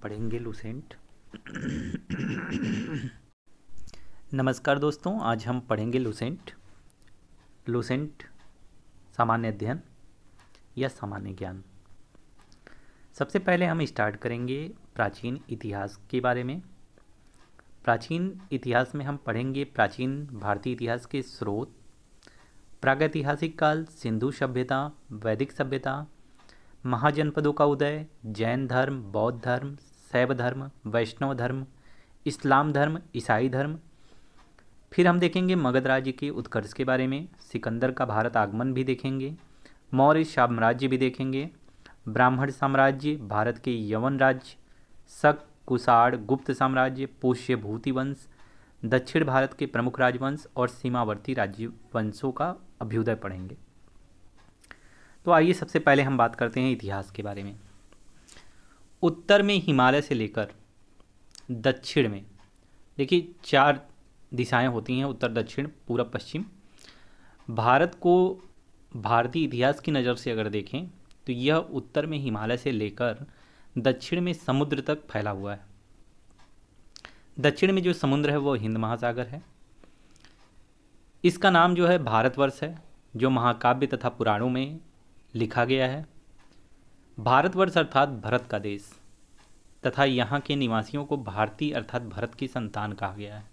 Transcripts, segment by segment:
पढ़ेंगे लूसेंट। नमस्कार दोस्तों, आज हम पढ़ेंगे लूसेंट। लूसेंट सामान्य अध्ययन या सामान्य ज्ञान। सबसे पहले हम स्टार्ट करेंगे प्राचीन इतिहास के बारे में। प्राचीन इतिहास में हम पढ़ेंगे प्राचीन भारतीय इतिहास के स्रोत, प्रागैतिहासिक काल, सिंधु सभ्यता, वैदिक सभ्यता, महाजनपदों का उदय, जैन धर्म, बौद्ध धर्म, शैव धर्म, वैष्णव धर्म, इस्लाम धर्म, ईसाई धर्म। फिर हम देखेंगे मगध राज्य के उत्कर्ष के बारे में, सिकंदर का भारत आगमन भी देखेंगे, मौर्य साम्राज्य भी देखेंगे, ब्राह्मण साम्राज्य, भारत के यवन राज्य, शक, कुषाण, गुप्त साम्राज्य, पुष्य भूति वंश, दक्षिण भारत के प्रमुख राजवंश और सीमावर्ती राज्य वंशों का अभ्युदय पढ़ेंगे। तो आइए सबसे पहले हम बात करते हैं इतिहास के बारे में। उत्तर में हिमालय से लेकर दक्षिण में, देखिए 4 दिशाएं होती हैं, उत्तर, दक्षिण, पूरब, पश्चिम। भारत को भारतीय इतिहास की नज़र से अगर देखें तो यह उत्तर में हिमालय से लेकर दक्षिण में समुद्र तक फैला हुआ है। दक्षिण में जो समुद्र है वो हिंद महासागर है। इसका नाम जो है भारतवर्ष है, जो महाकाव्य तथा पुराणों में लिखा गया है। भारतवर्ष अर्थात भरत का देश तथा यहाँ के निवासियों को भारतीय अर्थात भरत की संतान कहा गया है।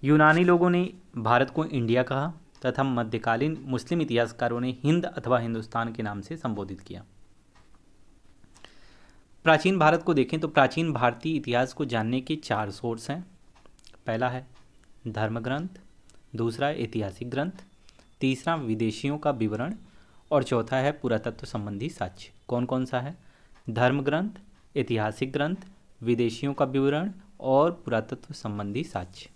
यूनानी लोगों ने भारत को इंडिया कहा तथा मध्यकालीन मुस्लिम इतिहासकारों ने हिंद अथवा हिंदुस्तान के नाम से संबोधित किया। प्राचीन भारत को देखें तो प्राचीन भारतीय इतिहास को जानने के 4 सोर्स हैं। पहला है धर्म ग्रंथ, दूसरा ऐतिहासिक ग्रंथ, तीसरा विदेशियों का विवरण और चौथा है पुरातत्व संबंधी साक्ष्य। कौन कौन सा है? धर्म ग्रंथ, ऐतिहासिक ग्रंथ, विदेशियों का विवरण और पुरातत्व संबंधी साक्ष्य।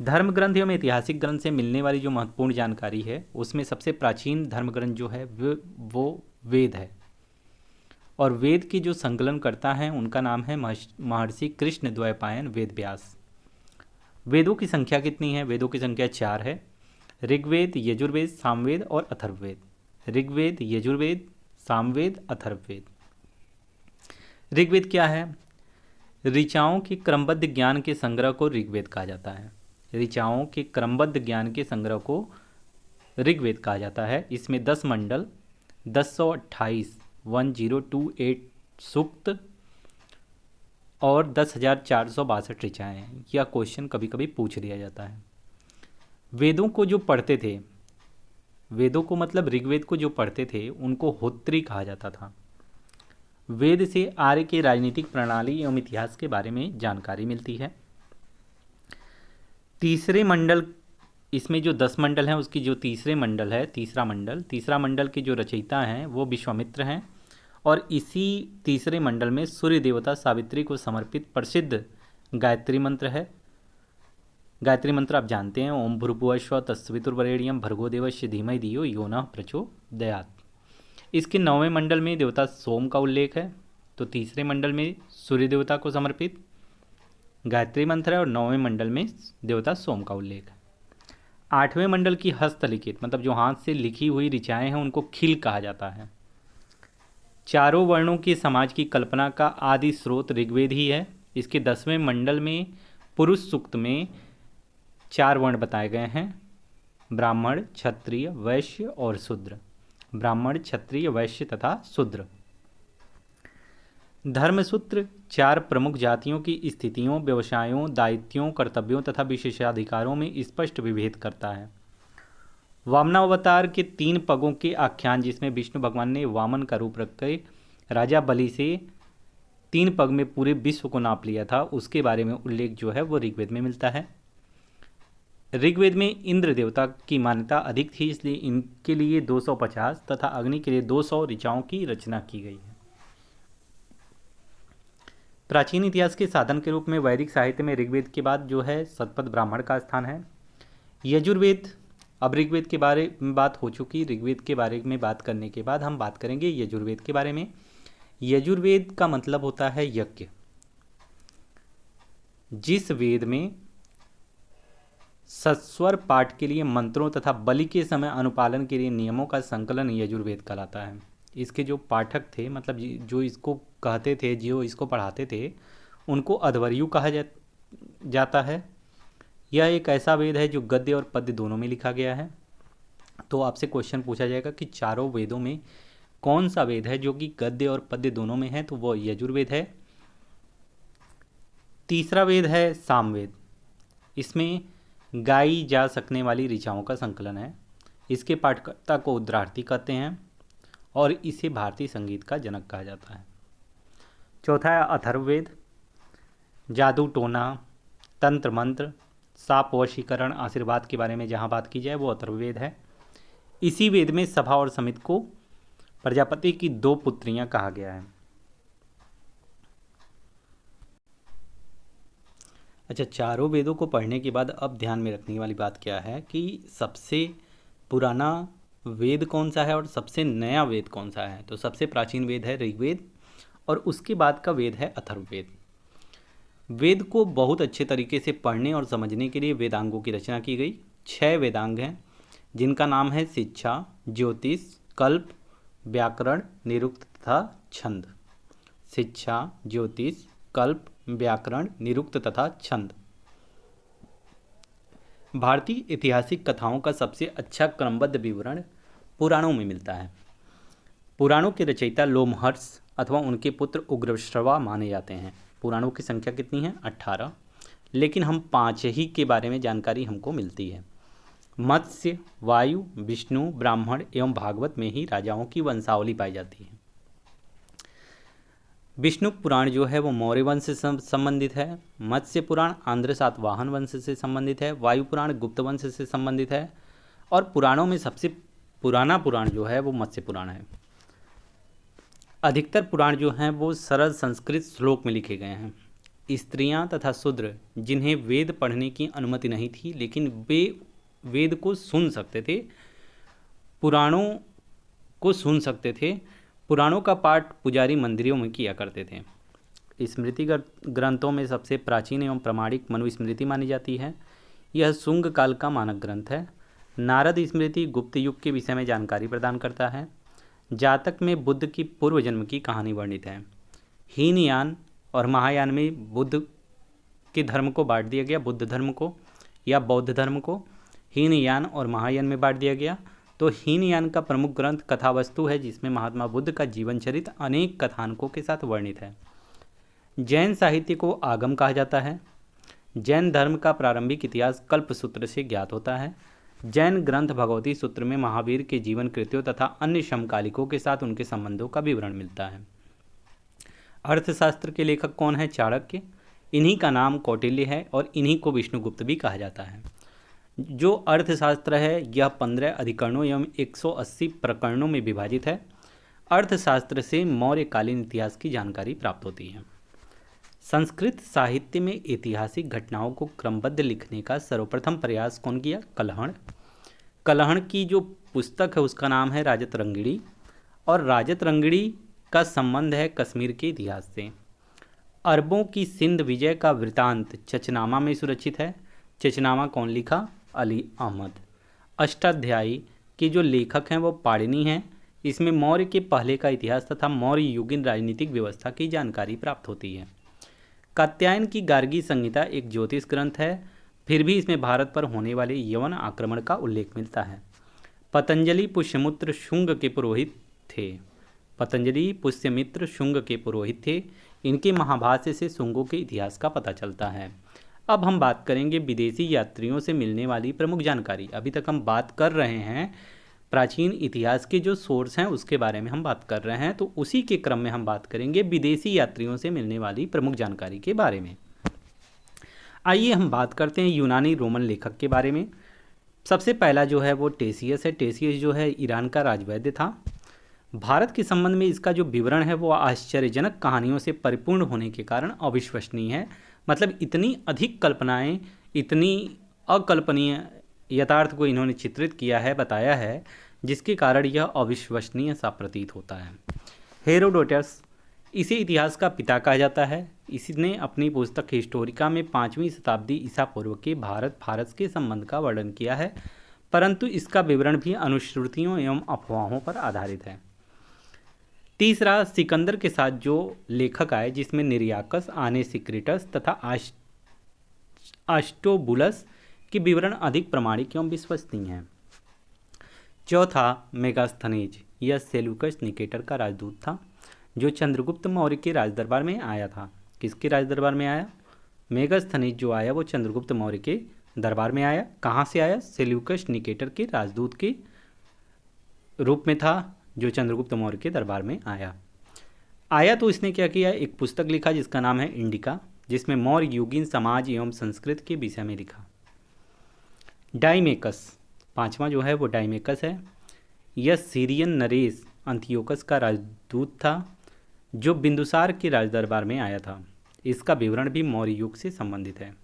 धर्म ग्रंथ एवं ऐतिहासिक ग्रंथ से मिलने वाली जो महत्वपूर्ण जानकारी है उसमें सबसे प्राचीन धर्म ग्रंथ जो है वो वेद है। और वेद के जो संकलन करता है उनका नाम है महर्षि कृष्ण द्वैपायन वेद व्यास। वेदों की संख्या कितनी है? वेदों की संख्या 4 है। ऋग्वेद, यजुर्वेद, सामवेद और अथर्ववेद। ऋग्वेद, यजुर्वेद, सामवेद, अथर्ववेद। ऋग्वेद क्या है? ऋचाओं के क्रमबद्ध ज्ञान के संग्रह को ऋग्वेद कहा जाता है। ऋचाओं के क्रमबद्ध ज्ञान के संग्रह को ऋग्वेद कहा जाता है। इसमें 10 मंडल, 1028 सूक्त और 10,462 ऋचाएँ हैं। यह क्वेश्चन कभी कभी पूछ लिया जाता है। वेदों को जो पढ़ते थे, वेदों को मतलब ऋग्वेद को जो पढ़ते थे उनको होत्री कहा जाता था। वेद से आर्य के राजनीतिक प्रणाली एवं इतिहास के बारे में जानकारी मिलती है। तीसरे मंडल, इसमें जो 10 मंडल हैं उसकी जो तीसरे मंडल है, तीसरा मंडल के जो रचयिता हैं वो विश्वामित्र हैं। और इसी तीसरे मंडल में सूर्य देवता सावित्री को समर्पित प्रसिद्ध गायत्री मंत्र है। गायत्री मंत्र आप जानते हैं, ओम भूर्भुवस्सुवः तत्सवितुर्वरेण्यं भर्गो देवस्य धीमहि धियो यो नः प्रचोदयात्। इसके 9वें मंडल में देवता सोम का उल्लेख है। तो तीसरे मंडल में सूर्य देवता को समर्पित गायत्री मंत्र है और 9वें मंडल में देवता सोम का उल्लेख है। 8वें मंडल की हस्तलिखित मतलब जो हाथ से लिखी हुई ऋचाएँ हैं उनको खिल कहा जाता है। चारों वर्णों के समाज की कल्पना का आदि स्रोत ऋग्वेद ही है। इसके 10वें मंडल में पुरुष सूक्त में 4 वर्ण बताए गए हैं, ब्राह्मण, क्षत्रिय, वैश्य और शूद्र। ब्राह्मण, क्षत्रिय, वैश्य तथा शूद्र। धर्मसूत्र 4 प्रमुख जातियों की स्थितियों, व्यवसायों, दायित्वों, कर्तव्यों तथा विशेषाधिकारों में स्पष्ट विभेद करता है। वामनावतार के 3 पगों के आख्यान, जिसमें विष्णु भगवान ने वामन का रूप रखकर राजा बलि से 3 पग में पूरे विश्व को नाप लिया था, उसके बारे में उल्लेख जो है वो ऋग्वेद में मिलता है। ऋग्वेद में इंद्र देवता की मान्यता अधिक थी, इसलिए इनके लिए 250 तथा अग्नि के लिए 200 ऋचाओं की रचना की गई है। प्राचीन इतिहास के साधन के रूप में वैदिक साहित्य में ऋग्वेद के बाद जो है शतपथ ब्राह्मण का स्थान है। यजुर्वेद, अब ऋग्वेद के बारे में बात हो चुकी, ऋग्वेद के बारे में बात करने के बाद हम बात करेंगे यजुर्वेद के बारे में। यजुर्वेद का मतलब होता है यज्ञ। जिस वेद में सस्वर पाठ के लिए मंत्रों तथा बलि के समय अनुपालन के लिए नियमों का संकलन यजुर्वेद कहलाता है। इसके जो पाठक थे, मतलब जो इसको कहते थे, जो इसको पढ़ाते थे, उनको अध्वर्यु कहा जाता है। यह एक ऐसा वेद है जो गद्य और पद्य दोनों में लिखा गया है। तो आपसे क्वेश्चन पूछा जाएगा कि चारों वेदों में कौन सा वेद है जो कि गद्य और पद्य दोनों में है, तो वो यजुर्वेद है। तीसरा वेद है सामवेद। इसमें गाई जा सकने वाली ऋचाओं का संकलन है। इसके पाठकर्ता को उद्रार्थी कहते हैं और इसे भारतीय संगीत का जनक कहा जाता है। चौथा है अथर्ववेद। जादू टोना, तंत्र मंत्र, साप वशीकरण, आशीर्वाद के बारे में जहाँ बात की जाए वो अथर्ववेद है। इसी वेद में सभा और समित को प्रजापति की 2 पुत्रियां कहा गया है। अच्छा, चारों वेदों को पढ़ने के बाद अब ध्यान में रखने वाली बात क्या है कि सबसे पुराना वेद कौन सा है और सबसे नया वेद कौन सा है। तो सबसे प्राचीन वेद है ऋग्वेद और उसके बाद का वेद है अथर्ववेद। वेद को बहुत अच्छे तरीके से पढ़ने और समझने के लिए वेदांगों की रचना की गई। 6 वेदांग हैं जिनका नाम है शिक्षा, ज्योतिष, कल्प, व्याकरण, निरुक्त तथा छंद। शिक्षा, ज्योतिष, कल्प, व्याकरण, निरुक्त तथा छंद। भारतीय ऐतिहासिक कथाओं का सबसे अच्छा क्रमबद्ध विवरण पुराणों में मिलता है। पुराणों के रचयिता लोमहर्ष अथवा उनके पुत्र उग्रश्रवा माने जाते हैं। पुराणों की संख्या कितनी है? 18, लेकिन हम 5 ही के बारे में जानकारी हमको मिलती है। मत्स्य, वायु, विष्णु, ब्राह्मण एवं भागवत में ही राजाओं की वंशावली पाई जाती है। विष्णु पुराण जो है वो मौर्य वंश से संबंधित है। मत्स्य पुराण आंध्र सातवाहन वंश से संबंधित है। वायु पुराण गुप्त वंश से संबंधित है। और पुराणों में सबसे पुराना पुराण जो है वो मत्स्य पुराण है। अधिकतर पुराण जो हैं वो सरल संस्कृत श्लोक में लिखे गए हैं। स्त्रियां तथा शूद्र जिन्हें वेद पढ़ने की अनुमति नहीं थी लेकिन वे वेद को सुन सकते थे, पुराणों को सुन सकते थे, पुराणों का पाठ पुजारी मंदिरों में किया करते थे। स्मृति ग्रंथों में सबसे प्राचीन एवं प्रामाणिक मनुस्मृति मानी जाती है। यह शुंग काल का मानक ग्रंथ है। नारद स्मृति गुप्त युग के विषय में जानकारी प्रदान करता है। जातक में बुद्ध की पूर्व जन्म की कहानी वर्णित है। हीनयान और महायान में बुद्ध के धर्म को बांट दिया गया, बुद्ध धर्म को या बौद्ध धर्म को हीनयान और महायान में बांट दिया गया। तो हीनयान का प्रमुख ग्रंथ कथावस्तु है जिसमें महात्मा बुद्ध का जीवन चरित्र अनेक कथानकों के साथ वर्णित है। जैन साहित्य को आगम कहा जाता है। जैन धर्म का प्रारंभिक इतिहास कल्पसूत्र से ज्ञात होता है। जैन ग्रंथ भगवती सूत्र में महावीर के जीवन कृत्यों तथा अन्य समकालिकों के साथ उनके संबंधों का विवरण मिलता है। अर्थशास्त्र के लेखक कौन है? चाणक्य। इन्हीं का नाम कौटिल्य है और इन्हीं को विष्णुगुप्त भी कहा जाता है। जो अर्थशास्त्र है यह 15 अधिकरणों एवं 180 प्रकरणों में विभाजित है। अर्थशास्त्र से मौर्यकालीन इतिहास की जानकारी प्राप्त होती है। संस्कृत साहित्य में ऐतिहासिक घटनाओं को क्रमबद्ध लिखने का सर्वप्रथम प्रयास कौन किया? कलहण। कलहण की जो पुस्तक है उसका नाम है राजतरंगिणी और राजतरंगिणी का संबंध है कश्मीर के इतिहास से। अरबों की सिंध विजय का वृतांत चचनामा में सुरक्षित है। चचनामा कौन लिखा? अली अहमद। अष्टाध्यायी के जो लेखक हैं वो पाणिनि हैं। इसमें मौर्य के पहले का इतिहास तथा मौर्य युगीन राजनीतिक व्यवस्था की जानकारी प्राप्त होती है। कात्यायन की गार्गी संहिता एक ज्योतिष ग्रंथ है, फिर भी इसमें भारत पर होने वाले यवन आक्रमण का उल्लेख मिलता है। पतंजलि पुष्यमित्र शुंग के पुरोहित थे। पतंजलि पुष्यमित्र शुंग के पुरोहित थे। इनके महाभाष्य से शुंगों के इतिहास का पता चलता है। अब हम बात करेंगे विदेशी यात्रियों से मिलने वाली प्रमुख जानकारी। अभी तक हम बात कर रहे हैं प्राचीन इतिहास के जो सोर्स हैं उसके बारे में हम बात कर रहे हैं, तो उसी के क्रम में हम बात करेंगे विदेशी यात्रियों से मिलने वाली प्रमुख जानकारी के बारे में। आइए हम बात करते हैं यूनानी रोमन लेखक के बारे में। सबसे पहला जो है वो टेसियस है। टेसियस जो है ईरान का राजवैद्य था। भारत के संबंध में इसका जो विवरण है वो आश्चर्यजनक कहानियों से परिपूर्ण होने के कारण अविश्वसनीय है। मतलब इतनी अधिक कल्पनाएं, इतनी अकल्पनीय यथार्थ को इन्होंने चित्रित किया है, बताया है, जिसके कारण यह अविश्वसनीय सा प्रतीत होता है। हेरोडोटस, इसे इतिहास का पिता कहा जाता है। इसने अपनी पुस्तक हिस्टोरिका में 5वीं शताब्दी ईसा पूर्व के भारत फारस के संबंध का वर्णन किया है, परंतु इसका विवरण भी अनुश्रुतियों एवं अफवाहों पर आधारित है। तीसरा, सिकंदर के साथ जो लेखक आए जिसमें निरियाकस, आनेसिक्रिटस तथा आस्टोबुलस के विवरण अधिक प्रामाणिक एवं विश्वसनीय हैं। चौथा, मेगास्थनीज, यह सेल्यूकस निकेटर का राजदूत था जो चंद्रगुप्त मौर्य के राजदरबार में आया था। किसके राजदरबार में आया? मेगास्थनीज जो आया वो चंद्रगुप्त मौर्य के दरबार में आया। कहाँ से आया? सेल्यूकस निकेटर के राजदूत के रूप में था जो चंद्रगुप्त मौर्य के दरबार में आया तो इसने क्या किया? एक पुस्तक लिखा जिसका नाम है इंडिका, जिसमें मौर्य युगीन समाज एवं संस्कृति के विषय में लिखा। डाइमेकस, पांचवा जो है वो डाइमेकस है। यह सीरियन नरेश अंथियोकस का राजदूत था जो बिंदुसार के राजदरबार में आया था। इसका विवरण भी मौर्य युग से संबंधित है।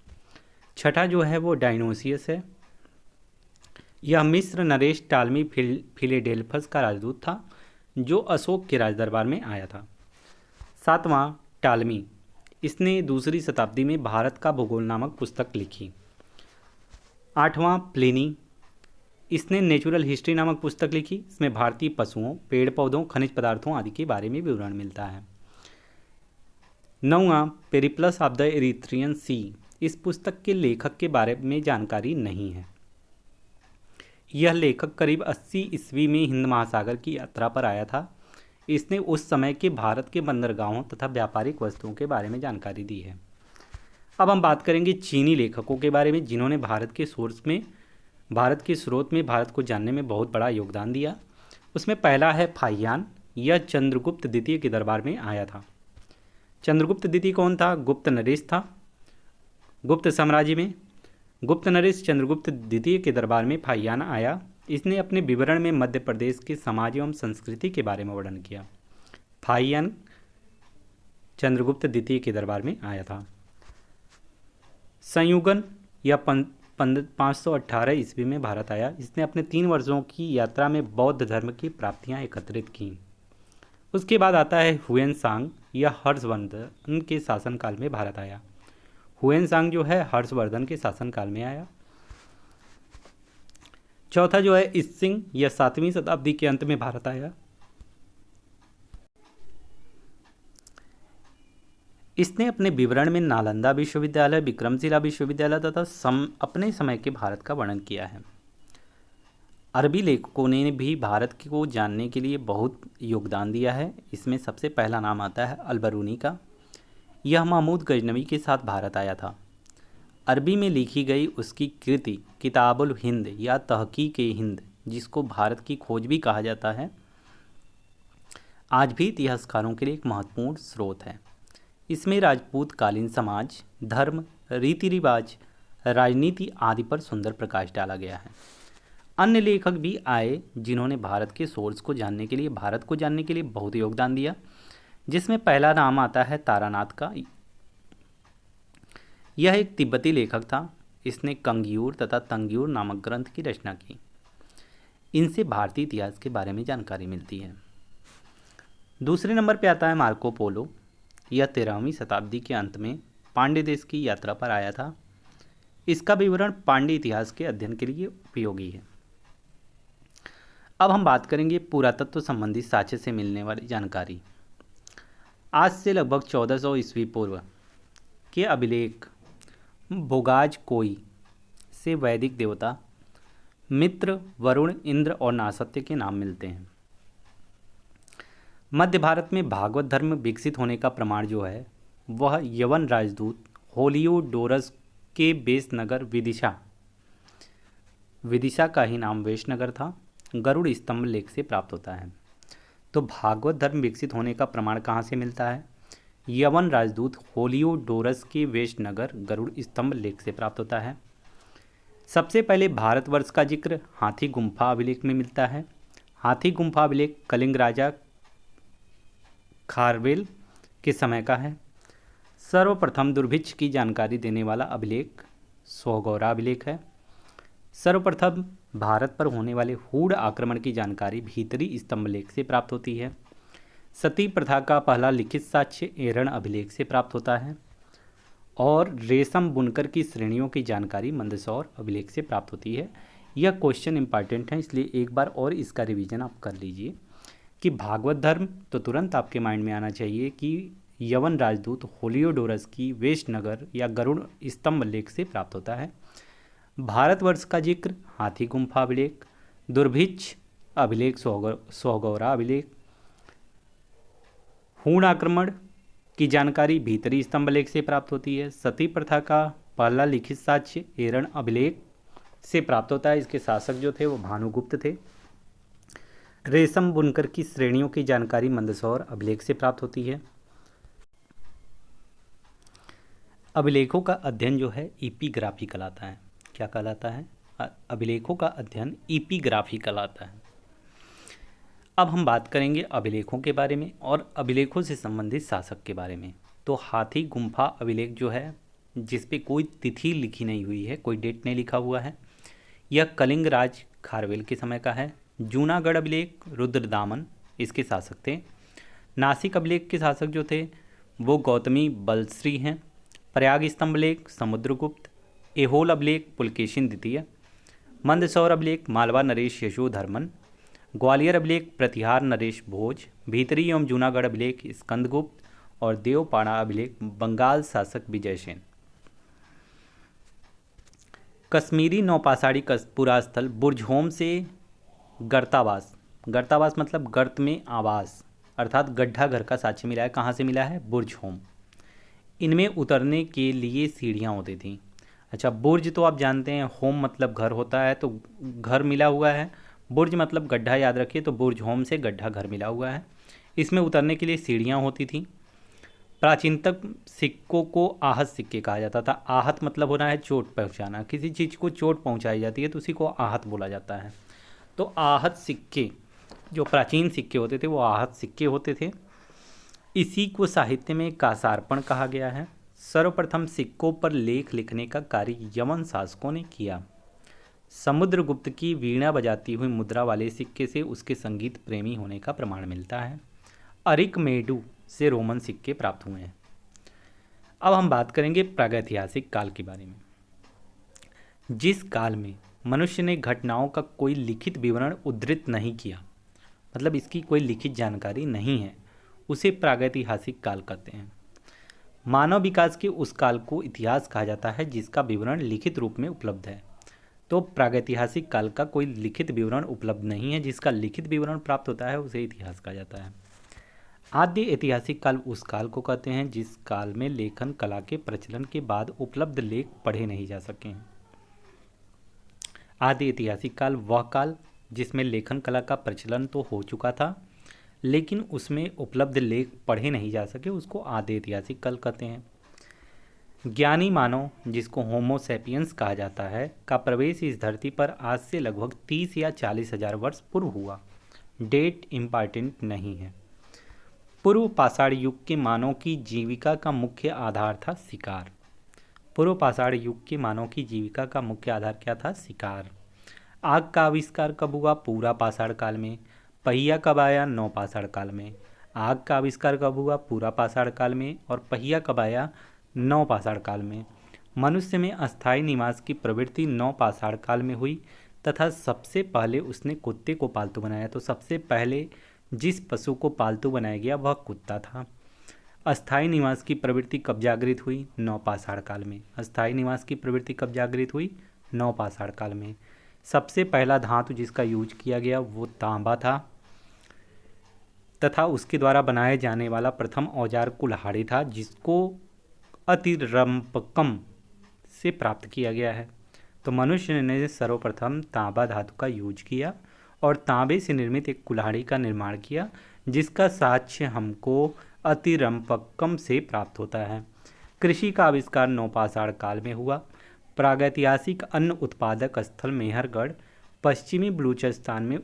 छठा जो है वो डायनोसियस है। यह मिस्र नरेश टालमी फिलेडेल्फस का राजदूत था जो अशोक के राजदरबार में आया था। सातवां, टालमी, इसने दूसरी शताब्दी में भारत का भूगोल नामक पुस्तक लिखी। आठवां, प्लिनी, इसने नेचुरल हिस्ट्री नामक पुस्तक लिखी। इसमें भारतीय पशुओं, पेड़ पौधों, खनिज पदार्थों आदि के बारे में विवरण मिलता है। नौवां, पेरिप्लस ऑफ द एरिथ्रियन सी, इस पुस्तक के लेखक के बारे में जानकारी नहीं है। यह लेखक करीब 80 ईस्वी में हिंद महासागर की यात्रा पर आया था। इसने उस समय के भारत के बंदरगाहों तथा व्यापारिक वस्तुओं के बारे में जानकारी दी है। अब हम बात करेंगे चीनी लेखकों के बारे में जिन्होंने भारत के स्रोत में भारत को जानने में बहुत बड़ा योगदान दिया। उसमें पहला है फाहियान। यह चंद्रगुप्त द्वितीय के दरबार में आया था। चंद्रगुप्त द्वितीय कौन था? गुप्त नरेश था। गुप्त साम्राज्य में गुप्त नरेश चंद्रगुप्त द्वितीय के दरबार में फाहियान आया। इसने अपने विवरण में मध्य प्रदेश के समाज एवं संस्कृति के बारे में वर्णन किया। फाहियान चंद्रगुप्त द्वितीय के दरबार में आया था। संयुगन या 518 ईस्वी में भारत आया। इसने अपने 3 वर्षों की यात्रा में बौद्ध धर्म की प्राप्तियां एकत्रित की। उसके बाद आता है हुएनसांग। यह हर्षवर्धन के शासनकाल में भारत आया। हुएनसांग जो है हर्षवर्धन के शासनकाल में आया। चौथा जो है इसिंग, यह 7वीं शताब्दी के अंत में भारत आया। इसने अपने विवरण में नालंदा विश्वविद्यालय, विक्रमशिला विश्वविद्यालय तथा अपने समय के भारत का वर्णन किया है। अरबी लेखकों ने भी भारत को जानने के लिए बहुत योगदान दिया है। इसमें सबसे पहला नाम आता है अल-बरूनी का। यह महमूद गजनवी के साथ भारत आया था। अरबी में लिखी गई उसकी कृति किताबुल हिंद या तहकीक-ए-हिंद, जिसको भारत की खोज भी कहा जाता है, आज भी इतिहासकारों के लिए एक महत्वपूर्ण स्रोत है। इसमें राजपूत कालीन समाज, धर्म, रीति रिवाज, राजनीति आदि पर सुंदर प्रकाश डाला गया है। अन्य लेखक भी आए जिन्होंने भारत के सोर्स को जानने के लिए बहुत योगदान दिया, जिसमें पहला नाम आता है तारानाथ का। यह एक तिब्बती लेखक था। इसने कंग्यूर तथा तंग्यूर नामक ग्रंथ की रचना की। इनसे भारतीय इतिहास के बारे में जानकारी मिलती है। दूसरे नंबर पर आता है मार्को पोलो। यह 13वीं शताब्दी के अंत में पांड्य देश की यात्रा पर आया था। इसका विवरण पांड्य इतिहास के अध्ययन के लिए उपयोगी है। अब हम बात करेंगे पुरातत्व संबंधी साक्ष्य से मिलने वाली जानकारी। आज से लगभग 1400 ईस्वी पूर्व के अभिलेख बोगाज कोई से वैदिक देवता मित्र, वरुण, इंद्र और नासत्य के नाम मिलते हैं। मध्य भारत में भागवत धर्म विकसित होने का प्रमाण जो है वह यवन राजदूत होलियोडोरस के वेशनगर विदिशा का ही नाम वेशनगर था, गरुड़ स्तंभ लेख से प्राप्त होता है। तो भागवत धर्म विकसित होने का प्रमाण कहाँ से मिलता है? यवन राजदूत होलियोडोरस के वेशनगर गरुड़ स्तंभ लेख से प्राप्त होता है। सबसे पहले भारतवर्ष का जिक्र हाथी गुम्फा अभिलेख में मिलता है। हाथी गुम्फा अभिलेख कलिंग राजा खारवेल के समय का है। सर्वप्रथम दुर्भिक्ष की जानकारी देने वाला अभिलेख सोगौरा अभिलेख है। सर्वप्रथम भारत पर होने वाले हूण आक्रमण की जानकारी भीतरी स्तंभ लेख से प्राप्त होती है। सती प्रथा का पहला लिखित साक्ष्य एरण अभिलेख से प्राप्त होता है और रेशम बुनकर की श्रेणियों की जानकारी मंदसौर अभिलेख से प्राप्त होती है। यह क्वेश्चन इंपॉर्टेंट है, इसलिए एक बार और इसका रिवीजन आप कर लीजिए। कि भागवत धर्म, तो तुरंत आपके माइंड में आना चाहिए कि यवन राजदूत होलियोडोरस की वेशनगर या गरुड़ स्तंभ लेख से प्राप्त होता है। भारतवर्ष का जिक्र हाथी गुम्फा अभिलेख, दुर्भिक्ष अभिलेख, सोगौरा अभिलेख, हूण आक्रमण की जानकारी भीतरी स्तंभ लेख से प्राप्त होती है। सती प्रथा का पहला लिखित साक्ष्य एरण अभिलेख से प्राप्त होता है। इसके शासक जो थे वो भानुगुप्त थे। रेशम बुनकर की श्रेणियों की जानकारी मंदसौर अभिलेख से प्राप्त होती है। अभिलेखों का अध्ययन जो है इपिग्राफी कहलाता है। क्या कहलाता है? अभिलेखों का अध्ययन इपिग्राफी कहलाता है। अब हम बात करेंगे अभिलेखों के बारे में और अभिलेखों से संबंधित शासक के बारे में। तो हाथी गुम्फा अभिलेख जो है, जिस पे कोई तिथि लिखी नहीं हुई है, कोई डेट नहीं लिखा हुआ है, यह कलिंग राज खारवेल के समय का है। जूनागढ़ अभिलेख रुद्रदामन इसके शासक थे। नासिक अभिलेख के शासक जो थे वो गौतमी बलश्री हैं। प्रयाग स्तंभ लेख समुद्रगुप्त। एहोल अभिलेख पुलकेशिन द्वितीय। मंदसौर अभिलेख मालवा नरेश यशोधर्मन। ग्वालियर अभिलेख प्रतिहार नरेश भोज। भीतरी एवं जूनागढ़ अभिलेख स्कंदगुप्त। और देवपाड़ा अभिलेख बंगाल शासक विजयसेन। कश्मीरी नौपाषाणी पुरास्थल बुर्जहोम से गर्तावास, गर्तावास मतलब गर्त में आवास अर्थात गड्ढा घर का साक्ष्य मिला है। कहाँ से मिला है? बुर्जहोम। इनमें उतरने के लिए सीढ़ियाँ होती थी। अच्छा, बुर्ज तो आप जानते हैं, होम मतलब घर होता है, तो घर मिला हुआ है। बुर्ज मतलब गड्ढा, याद रखिए, तो बुर्जहोम से गड्ढा घर मिला हुआ है। इसमें उतरने के लिए सीढ़ियाँ होती थी। प्राचीनतम सिक्कों को आहत सिक्के कहा जाता था। आहत मतलब होना है चोट पहुँचाना, किसी चीज़ को चोट पहुँचाई जाती है तो उसी को आहत बोला जाता है। तो आहत सिक्के, जो प्राचीन सिक्के होते थे वो आहत सिक्के होते थे। इसी को साहित्य में कासार्पण कहा गया है। सर्वप्रथम सिक्कों पर लेख लिखने का कार्य यवन शासकों ने किया। समुद्रगुप्त की वीणा बजाती हुई मुद्रा वाले सिक्के से उसके संगीत प्रेमी होने का प्रमाण मिलता है। अरिकमेडु से रोमन सिक्के प्राप्त हुए हैं। अब हम बात करेंगे प्रागैतिहासिक काल के बारे में। जिस काल में मनुष्य ने घटनाओं का कोई लिखित विवरण उद्धृत नहीं किया, मतलब इसकी कोई लिखित जानकारी नहीं है, उसे प्रागैतिहासिक काल कहते हैं। मानव विकास के उस काल को इतिहास कहा जाता है जिसका विवरण लिखित रूप में उपलब्ध है। तो प्रागैतिहासिक काल का कोई लिखित विवरण उपलब्ध नहीं है, जिसका लिखित विवरण प्राप्त होता है उसे इतिहास कहा जाता है। आद्य ऐतिहासिक काल उस काल को कहते हैं जिस काल में लेखन कला के प्रचलन के बाद उपलब्ध लेख पढ़े नहीं जा सके हैं। आदि ऐतिहासिक काल वह काल जिसमें लेखन कला का प्रचलन तो हो चुका था, लेकिन उसमें उपलब्ध लेख पढ़े नहीं जा सके, उसको आदि ऐतिहासिक काल कहते हैं। ज्ञानी मानव, जिसको होमो सैपियंस कहा जाता है, का प्रवेश इस धरती पर आज से लगभग 30 या 40 हजार वर्ष पूर्व हुआ। डेट इम्पॉर्टेंट नहीं है। पूर्व पाषाण युग के मानव की जीविका का मुख्य आधार था शिकार। पूर्व पाषाण युग के मानव की जीविका का मुख्य आधार क्या था? शिकार। आग का आविष्कार कब हुआ? पूरा पाषाण काल में। पहिया कब आया? नवपाषाण काल में। आग का आविष्कार कब हुआ? पूरा पाषाण काल में। और पहिया कब आया? नवपाषाण काल में। मनुष्य में अस्थायी निवास की प्रवृत्ति नवपाषाण काल में हुई तथा सबसे पहले उसने कुत्ते को पालतू बनाया। तो सबसे पहले जिस पशु को पालतू बनाया गया वह कुत्ता था। अस्थायी निवास की प्रवृत्ति कब जागृत हुई? नवपाषाण काल में। अस्थायी निवास की प्रवृत्ति कब जागृत हुई? नवपाषाण काल में। सबसे पहला धातु जिसका यूज किया गया वो तांबा था तथा उसके द्वारा बनाए जाने वाला प्रथम औजार कुल्हाड़ी था, जिसको अतिरंपकम से प्राप्त किया गया है। तो मनुष्य ने सर्वप्रथम तांबा धातु का यूज किया और तांबे से निर्मित एक कुल्हाड़ी का निर्माण किया, जिसका साक्ष्य हमको अतिरंपकम से प्राप्त होता है। कृषि का आविष्कार नवपाषाण काल में हुआ। प्रागैतिहासिक अन्न उत्पादक स्थल मेहरगढ़ पश्चिमी बलूचिस्तान में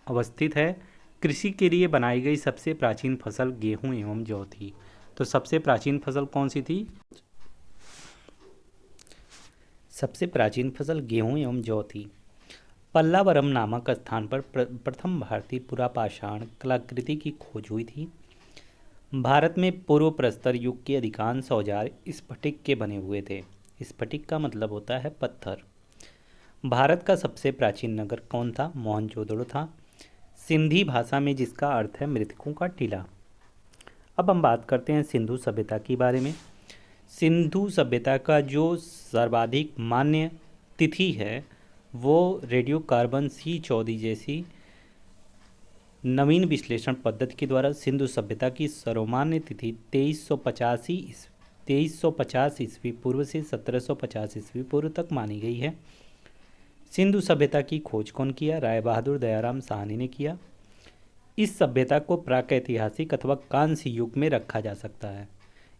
अवस्थित है। कृषि के लिए बनाई गई सबसे प्राचीन फसल गेहूं एवं जौ थी। तो सबसे प्राचीन फसल कौन सी थी? सबसे प्राचीन फसल गेहूं एवं जौ थी। पल्लावरम नामक स्थान पर प्रथम भारतीय पुरापाषाण कलाकृति की खोज हुई थी। भारत में पूर्व प्रस्तर युग के अधिकांश औजार स्फटिक के बने हुए थे। स्फटिक का मतलब होता है पत्थर। भारत का सबसे प्राचीन नगर कौन था? मोहनजोदड़ो था। सिंधी भाषा में जिसका अर्थ है मृतकों का टीला। अब हम बात करते हैं सिंधु सभ्यता के बारे में। सिंधु सभ्यता का जो सर्वाधिक मान्य तिथि है वो रेडियो कार्बन C14 जैसी नवीन विश्लेषण पद्धति के द्वारा सिंधु सभ्यता की सर्वमान्य तिथि 2350 ईस्वी पूर्व से 1750 ईस्वी पूर्व तक मानी गई है। सिंधु सभ्यता की खोज कौन किया? राय बहादुर दयाराम साहनी ने किया। इस सभ्यता को प्राकैतिहासिक अथवा कांस्य युग में रखा जा सकता है।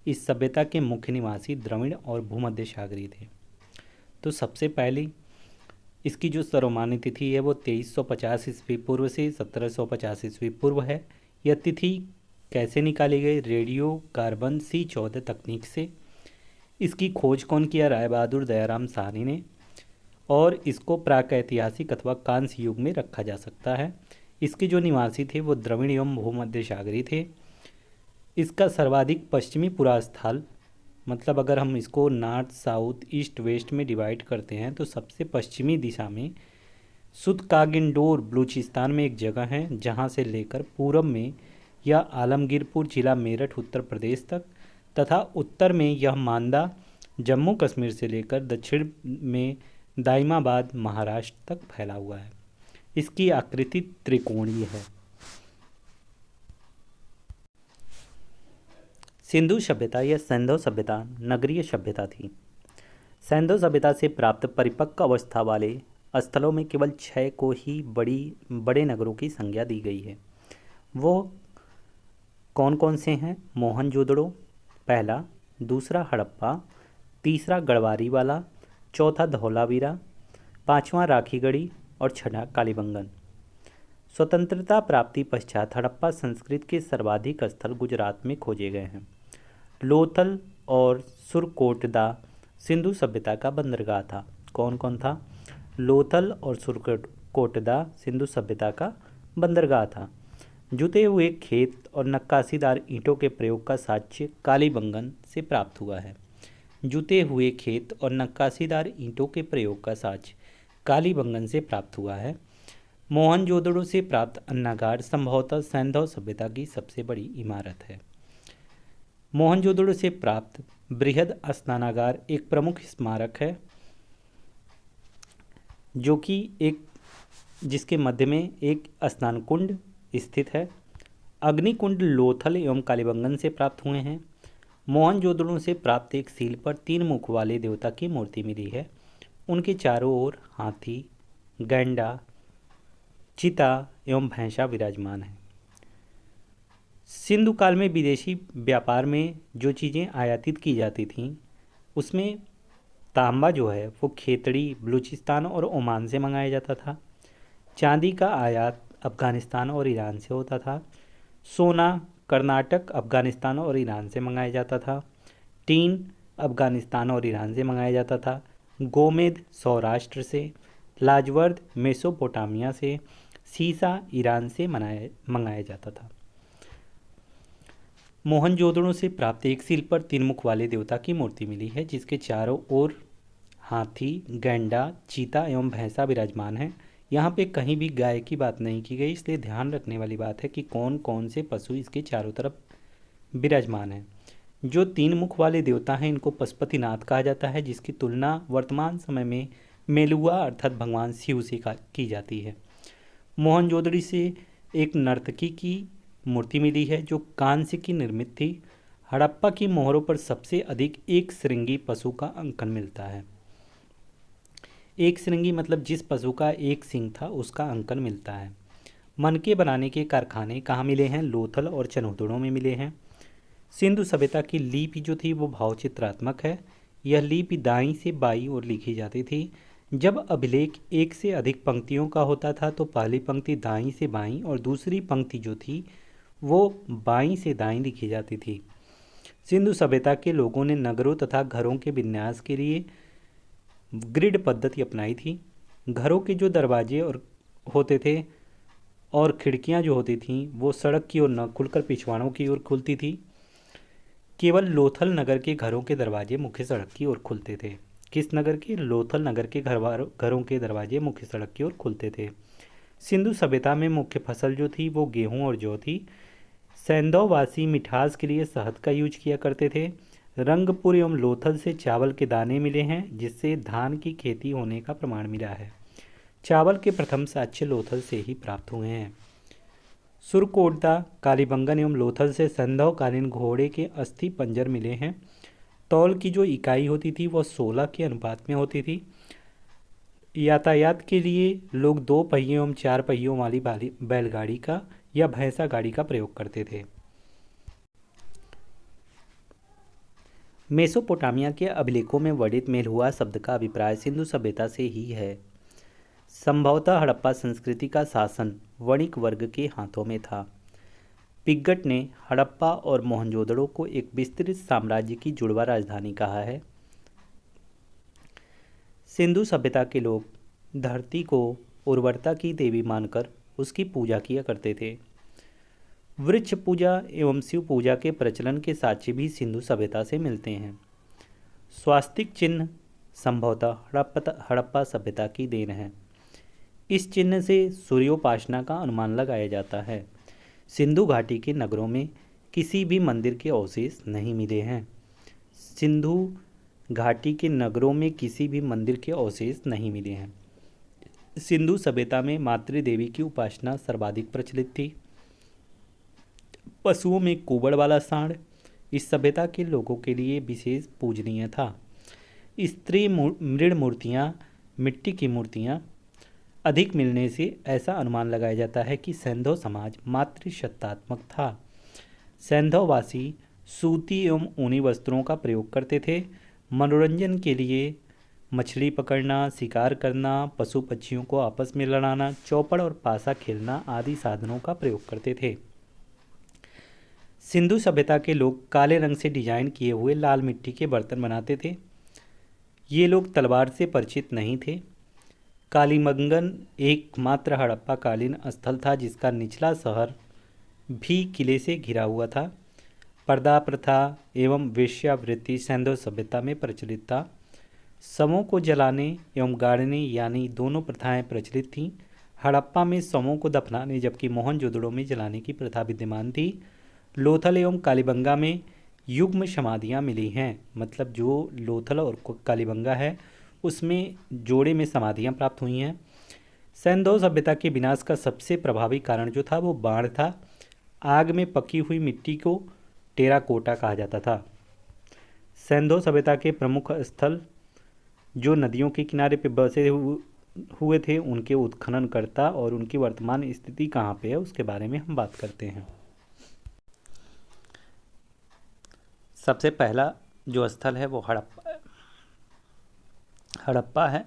इस सभ्यता के मुख्य निवासी द्रविड़ और भूमध्य सागरीय थे। तो सबसे पहली इसकी जो सर्वमान्य तिथि है वो 2350 ईस्वी पूर्व से 1750 ईस्वी पूर्व है। यह तिथि कैसे निकाली गई? रेडियो कार्बन C14 तकनीक से। इसकी खोज कौन किया? राय बहादुर दयाराम साहनी ने। और इसको प्राकैतिहासिक अथवा कांस्य युग में रखा जा सकता है। इसके जो निवासी थे वो द्रविड़ एवं भूमध्य सागरीय थे। इसका सर्वाधिक पश्चिमी पुरास्थल, मतलब अगर हम इसको नॉर्थ साउथ ईस्ट वेस्ट में डिवाइड करते हैं तो सबसे पश्चिमी दिशा में सुतकागिंडोर बलूचिस्तान में एक जगह है, जहां से लेकर पूरब में यह आलमगीरपुर जिला मेरठ उत्तर प्रदेश तक तथा उत्तर में यह मांदा जम्मू कश्मीर से लेकर दक्षिण में दाइमाबाद महाराष्ट्र तक फैला हुआ है। इसकी आकृति त्रिकोणीय है। सिंधु सभ्यता या सैंधव सभ्यता नगरीय सभ्यता थी। सैंधव सभ्यता से प्राप्त परिपक्व अवस्था वाले स्थलों में केवल 6 को ही बड़े नगरों की संज्ञा दी गई है। वो कौन कौन से हैं? मोहनजोदड़ो पहला, दूसरा हड़प्पा, तीसरा गढ़वारी वाला, चौथा धौलावीरा, पांचवा राखीगढ़ी और छठा कालीबंगन। स्वतंत्रता प्राप्ति पश्चात हड़प्पा संस्कृति के सर्वाधिक स्थल गुजरात में खोजे गए हैं। लोथल और सुरकोटदा सिंधु सभ्यता का बंदरगाह था। कौन कौन था? लोथल और सुरकोटदा सिंधु सभ्यता का बंदरगाह था। जुते हुए खेत और नक्काशीदार ईंटों के प्रयोग का साक्ष्य कालीबंगन से प्राप्त हुआ है। जुते हुए खेत और नक्काशीदार ईंटों के प्रयोग का साक्ष्य कालीबंगन से प्राप्त हुआ है। मोहनजोदड़ो से प्राप्त अन्नागार संभवतः सैंधव सभ्यता की सबसे बड़ी इमारत है। मोहनजोदड़ो से प्राप्त बृहद स्नानागार एक प्रमुख स्मारक है, जो कि जिसके मध्य में एक स्नान कुंड स्थित है। अग्निकुंड लोथल एवं कालीबंगन से प्राप्त हुए हैं। मोहनजोदड़ो से प्राप्त एक सील पर 3 मुख वाले देवता की मूर्ति मिली है। उनके चारों ओर हाथी, गैंडा, चीता एवं भैंसा विराजमान है। सिंधु काल में विदेशी व्यापार में जो चीज़ें आयातित की जाती थीं उसमें तांबा जो है वो खेतड़ी, बलूचिस्तान और ओमान से मंगाया जाता था। चांदी का आयात अफ़गानिस्तान और ईरान से होता था। सोना कर्नाटक, अफ़गानिस्तान और ईरान से मंगाया जाता था। टीन अफ़गानिस्तान और ईरान से मंगाया जाता था। गोमेद सौराष्ट्र से, लाजवर्द मेसोपोटामिया से, सीसा ईरान से मंगाया जाता था। मोहनजोदड़ो से प्राप्त एक सील पर 3 मुख वाले देवता की मूर्ति मिली है, जिसके चारों ओर हाथी, गैंडा, चीता एवं भैंसा विराजमान है। यहाँ पे कहीं भी गाय की बात नहीं की गई, इसलिए ध्यान रखने वाली बात है कि कौन कौन से पशु इसके चारों तरफ विराजमान हैं। जो 3 मुख वाले देवता हैं इनको पशुपतिनाथ कहा जाता है, जिसकी तुलना वर्तमान समय में मेलुआ अर्थात भगवान शिव से की जाती है। मोहनजोदड़ो से एक नर्तकी की मूर्ति मिली है जो कांस्य की निर्मित थी। हड़प्पा की मोहरों पर सबसे अधिक एक श्रृंगी पशु का अंकन मिलता है। एक श्रृंगी मतलब जिस पशु का एक सिंग था उसका अंकन मिलता है। मनके बनाने के कारखाने कहाँ मिले हैं? लोथल और चनोदड़ों में मिले हैं। सिंधु सभ्यता की लिपि जो थी वो भावचित्रात्मक है। यह लिपि दाईं से बाईं ओर लिखी जाती थी। जब अभिलेख एक से अधिक पंक्तियों का होता था तो पहली पंक्ति दाईं से बाईं और दूसरी पंक्ति जो थी वो बाईं से दाईं लिखी जाती थी। सिंधु सभ्यता के लोगों ने नगरों तथा घरों के विन्यास के लिए ग्रिड पद्धति अपनाई थी। घरों के जो दरवाजे होते थे और खिड़कियां जो होती थीं वो सड़क की ओर न खुलकर पिछवाड़ों की ओर खुलती थी। केवल लोथल नगर के घरों के दरवाजे मुख्य सड़क की ओर खुलते थे। किस नगर के? लोथल नगर के घरों के दरवाजे मुख्य सड़क की ओर खुलते थे। सिंधु सभ्यता में मुख्य फसल जो थी वो गेहूं और जौ थी। सैंधववासी मिठास के लिए शहद का यूज किया करते थे। रंगपुर एवं लोथल से चावल के दाने मिले हैं, जिससे धान की खेती होने का प्रमाण मिला है। चावल के प्रथम साक्ष्य लोथल से ही प्राप्त हुए हैं। सुरकोटदा, कालीबंगन एवं लोथल से सैंधवकालीन घोड़े के अस्थि पंजर मिले हैं। तौल की जो इकाई होती थी वह 16 के अनुपात में होती थी। यातायात के लिए लोग 2 पहियों एवं 4 पहियों वाली बैलगाड़ी का या भैंसा गाड़ी का प्रयोग करते थे। मेसोपोटामिया के अभिलेखों में वर्णित मेलहुआ शब्द का अभिप्राय सिंधु सभ्यता से ही है। संभवतः हड़प्पा संस्कृति का शासन वणिक वर्ग के हाथों में था। पिग्गट ने हड़प्पा और मोहनजोदड़ो को एक विस्तृत साम्राज्य की जुड़वा राजधानी कहा है। सिंधु सभ्यता के लोग धरती को उर्वरता की देवी मानकर उसकी पूजा किया करते थे। वृक्ष पूजा एवं शिव पूजा के प्रचलन के साक्ष्य भी सिंधु सभ्यता से मिलते हैं। स्वास्तिक चिन्ह संभवतः हड़प्पा सभ्यता की देन है। इस चिन्ह से सूर्योपासना का अनुमान लगाया जाता है। सिंधु घाटी के नगरों में किसी भी मंदिर के अवशेष नहीं मिले हैं। सिंधु घाटी के नगरों में किसी भी मंदिर के अवशेष नहीं मिले हैं। सिंधु सभ्यता में मातृदेवी की उपासना सर्वाधिक प्रचलित थी। पशुओं में कुबड़ वाला सांड इस सभ्यता के लोगों के लिए विशेष पूजनीय था। स्त्री मृण मूर्तियाँ, मिट्टी की मूर्तियाँ अधिक मिलने से ऐसा अनुमान लगाया जाता है कि सैंधव समाज मातृसत्तात्मक था। सैंधववासी सूती एवं ऊनी वस्त्रों का प्रयोग करते थे। मनोरंजन के लिए मछली पकड़ना, शिकार करना, पशु पक्षियों को आपस में लड़ाना, चौपड़ और पासा खेलना आदि साधनों का प्रयोग करते थे। सिंधु सभ्यता के लोग काले रंग से डिजाइन किए हुए लाल मिट्टी के बर्तन बनाते थे। ये लोग तलवार से परिचित नहीं थे। कालीबंगन एकमात्र हड़प्पा कालीन स्थल था जिसका निचला शहर भी किले से घिरा हुआ था। पर्दा प्रथा एवं वेश्यावृत्ति सैंधव सभ्यता में प्रचलित था। शवों को जलाने एवं गाड़ने यानी दोनों प्रथाएं प्रचलित थीं। हड़प्पा में शवों को दफनाने जबकि मोहनजोदड़ो में जलाने की प्रथा विद्यमान थी। लोथल एवं कालीबंगा में युग्म समाधियां मिली हैं, मतलब जो लोथल और कालीबंगा है उसमें जोड़े में समाधियां प्राप्त हुई हैं। सैंधव सभ्यता के विनाश का सबसे प्रभावी कारण जो था वो बाढ़ था। आग में पकी हुई मिट्टी को टेराकोटा कहा जाता था। सैंधव सभ्यता के प्रमुख स्थल जो नदियों के किनारे पे बसे हुए थे उनके उत्खननकर्ता और उनकी वर्तमान स्थिति कहाँ पे है उसके बारे में हम बात करते हैं। सबसे पहला जो स्थल है वो हड़प्पा है।